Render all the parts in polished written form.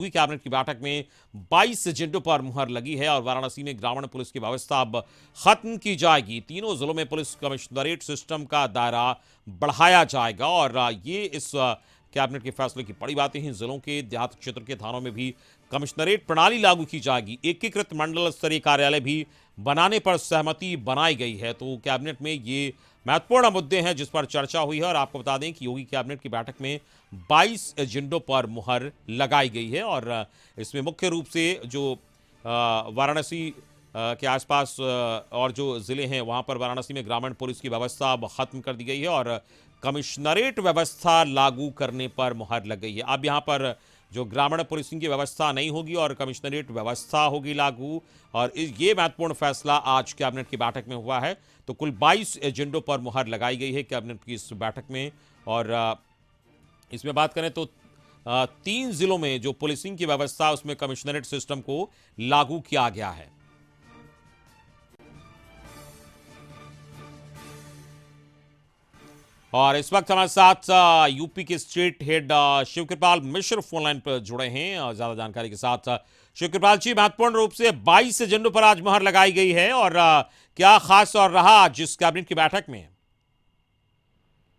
हुई कैबिनेट की बैठक में 22 एजेंडों पर मुहर लगी है और वाराणसी में ग्रामीण पुलिस की व्यवस्था अब खत्म की जाएगी। तीनों जिलों में पुलिस कमिश्नरेट सिस्टम का दायरा बढ़ाया जाएगा और ये इस कैबिनेट के फैसले की बड़ी बातें हैं। जिलों के देहात क्षेत्र के थानों में भी कमिश्नरेट प्रणाली लागू की जाएगी। एकीकृत मंडल स्तरीय कार्यालय भी बनाने पर सहमति बनाई गई है। तो कैबिनेट में ये महत्वपूर्ण मुद्दे हैं जिस पर चर्चा हुई है और आपको बता दें कि योगी कैबिनेट की बैठक में 22 एजेंडों पर मुहर लगाई गई है और इसमें मुख्य रूप से जो वाराणसी के आसपास और जो ज़िले हैं वहां पर वाराणसी में ग्रामीण पुलिस की व्यवस्था अब खत्म कर दी गई है और कमिश्नरेट व्यवस्था लागू करने पर मुहर लग गई है। अब यहां पर जो ग्रामीण पुलिसिंग की व्यवस्था नहीं होगी और कमिश्नरेट व्यवस्था होगी लागू। और ये महत्वपूर्ण फैसला आज कैबिनेट की बैठक में हुआ है। तो कुल 22 एजेंडों पर मुहर लगाई गई है कैबिनेट की इस बैठक में। और इसमें बात करें तो 3 जिलों में जो पुलिसिंग की व्यवस्था उसमें कमिश्नरेट सिस्टम को लागू किया गया है। और इस वक्त हमारे साथ यूपी के स्टेट हेड शिवकृपाल मिश्र फोन लाइन पर जुड़े हैं और ज्यादा जानकारी के साथ। शिवकृपाल जी, महत्वपूर्ण रूप से 22 एजेंडों पर आज मुहर लगाई गई है और क्या खास और रहा आज इस कैबिनेट की बैठक में?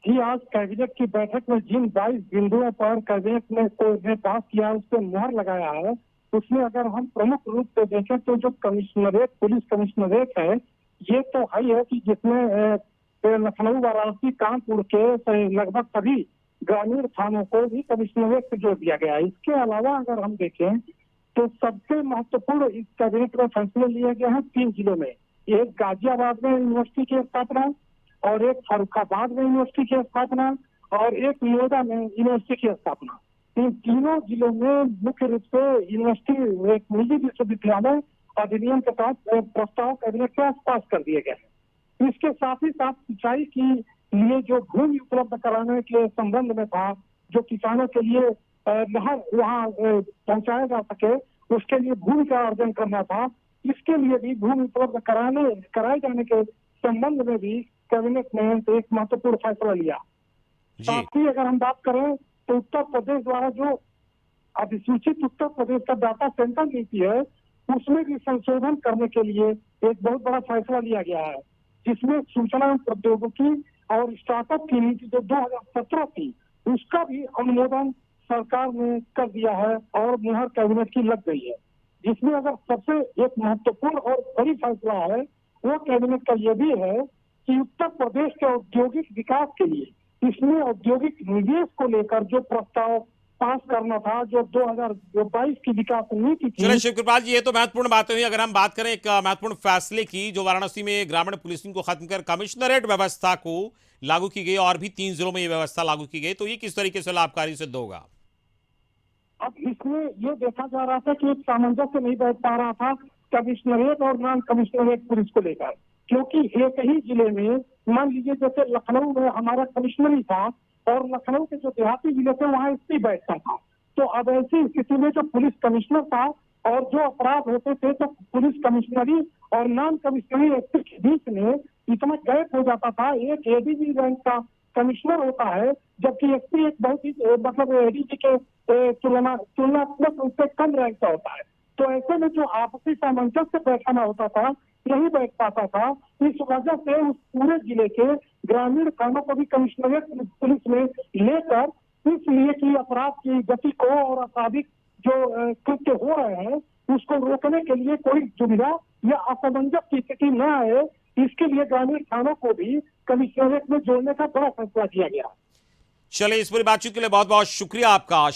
जी, आज कैबिनेट की बैठक में जिन 22 बिंदुओं पर कैबिनेट ने पास किया उस पर मुहर लगाया है, उसमें अगर हम प्रमुख रूप से देखें तो जो कमिश्नरेट पुलिस कमिश्नरेट है, ये तो है ही है कि जिसमें लखनऊ, वाराणसी, कानपुर के लगभग सभी ग्रामीण थानों को भी कमिश्नरेट से जोड़ दिया गया है। इसके अलावा अगर हम देखें तो सबसे महत्वपूर्ण इस कैबिनेट में फैसले लिए गए हैं 3 जिलों में। एक गाजियाबाद में यूनिवर्सिटी की स्थापना और एक फर्रुखाबाद में यूनिवर्सिटी की स्थापना और एक नोएडा में यूनिवर्सिटी की स्थापना। इन तीनों जिलों में मुख्य रूप से यूनिवर्सिटी एक निजी विश्वविद्यालय अधिनियम के तहत प्रस्ताव कैबिनेट के पास कर दिए गए हैं। इसके साथ ही साथ सिंचाई के लिए जो भूमि उपलब्ध कराने के संबंध में था, जो किसानों के लिए नहर वहाँ पहुंचाया जा सके, उसके लिए भूमि का अर्जन करना था, इसके लिए भी भूमि उपलब्ध कराए जाने के संबंध में भी कैबिनेट ने एक महत्वपूर्ण फैसला लिया। साथ ही अगर हम बात करें तो उत्तर प्रदेश द्वारा जो अधिसूचित उत्तर प्रदेश का डाटा सेंटर नीति है, उसमें भी संशोधन करने के लिए एक बहुत बड़ा फैसला लिया गया है, जिसमें सूचना प्रौद्योगिकी और स्टार्टअप की नीति जो 2017 थी, उसका भी अनुमोदन सरकार ने कर दिया है और मुहर कैबिनेट की लग गई है। जिसमें अगर सबसे एक महत्वपूर्ण और बड़ी फैसला है वो कैबिनेट का ये भी है कि उत्तर प्रदेश के औद्योगिक विकास के लिए इसमें औद्योगिक निवेश को लेकर जो प्रस्ताव पास करना था, जो 2022 की विकास नीति थी। चलिए शिवकृपाल जी, ये तो महत्वपूर्ण बातें हुई। अगर हम बात करें एक महत्वपूर्ण फैसले की, जो वाराणसी में ग्रामीण पुलिसिंग को खत्म कर कमिश्नरेट व्यवस्था को लागू की गई और भी 3 जिलों में ये व्यवस्था लागू की गई, तो ये किस तरीके से लाभकारी सिद्ध होगा? अब इसमें ये देखा जा रहा था कि एक सामंजस्य नहीं बैठ पा रहा था कमिश्नरेट और नॉन कमिश्नरेट पुलिस को लेकर, क्योंकि एक ही जिले में मान लीजिए जैसे लखनऊ में हमारा कमिश्नरी था और लखनऊ के जो देहाती जिले थे वहाँ एसपी बैठता था। तो अब ऐसी स्थिति में जो पुलिस कमिश्नर था और जो अपराध होते थे तो पुलिस कमिश्नरी और नॉन कमिश्नरी एसपी के बीच में इतना गैप हो जाता था। एक एडीजी रैंक का कमिश्नर होता है, जबकि एसपी एक बहुत ही मतलब एडीजी के तुलनात्मक रूप से कम रैंक का होता है। तो ऐसे में जो आपसी सामंजस्य बैठाना होता था नहीं बैठ पाता था। इस वजह से उस पूरे जिले के ग्रामीण थानों को भी कमिश्नरेट पुलिस में लेकर इसलिए कि अपराध की गति को और आपराधिक जो कृत्य हो रहे हैं उसको रोकने के लिए कोई दुविधा या असमंजस की स्थिति न आए, इसके लिए ग्रामीण थानों को भी कमिश्नरेट में जोड़ने का बड़ा फैसला किया गया। चलिए, इस पूरी बातचीत के लिए बहुत बहुत शुक्रिया आपका।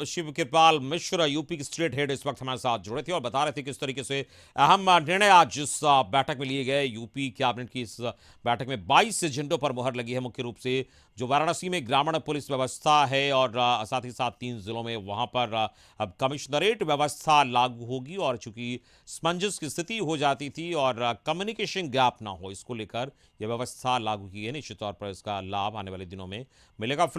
शिवकृपाल मिश्र यूपी के स्टेट हेड इस वक्त हमारे साथ जुड़े थे और बता रहे थे किस तरीके से अहम निर्णय आज इस बैठक में लिए गए। यूपी कैबिनेट की इस बैठक में 22 एजेंडों पर मुहर लगी है। मुख्य रूप से जो वाराणसी में ग्रामीण पुलिस व्यवस्था है और साथ ही साथ 3 जिलों में वहां पर अब कमिश्नरेट व्यवस्था लागू होगी और चूंकि समंजस की स्थिति हो जाती थी और कम्युनिकेशन गैप ना हो, इसको लेकर यह व्यवस्था लागू की है। निश्चित तौर पर इसका लाभ आने वाले दिनों में मिलेगा।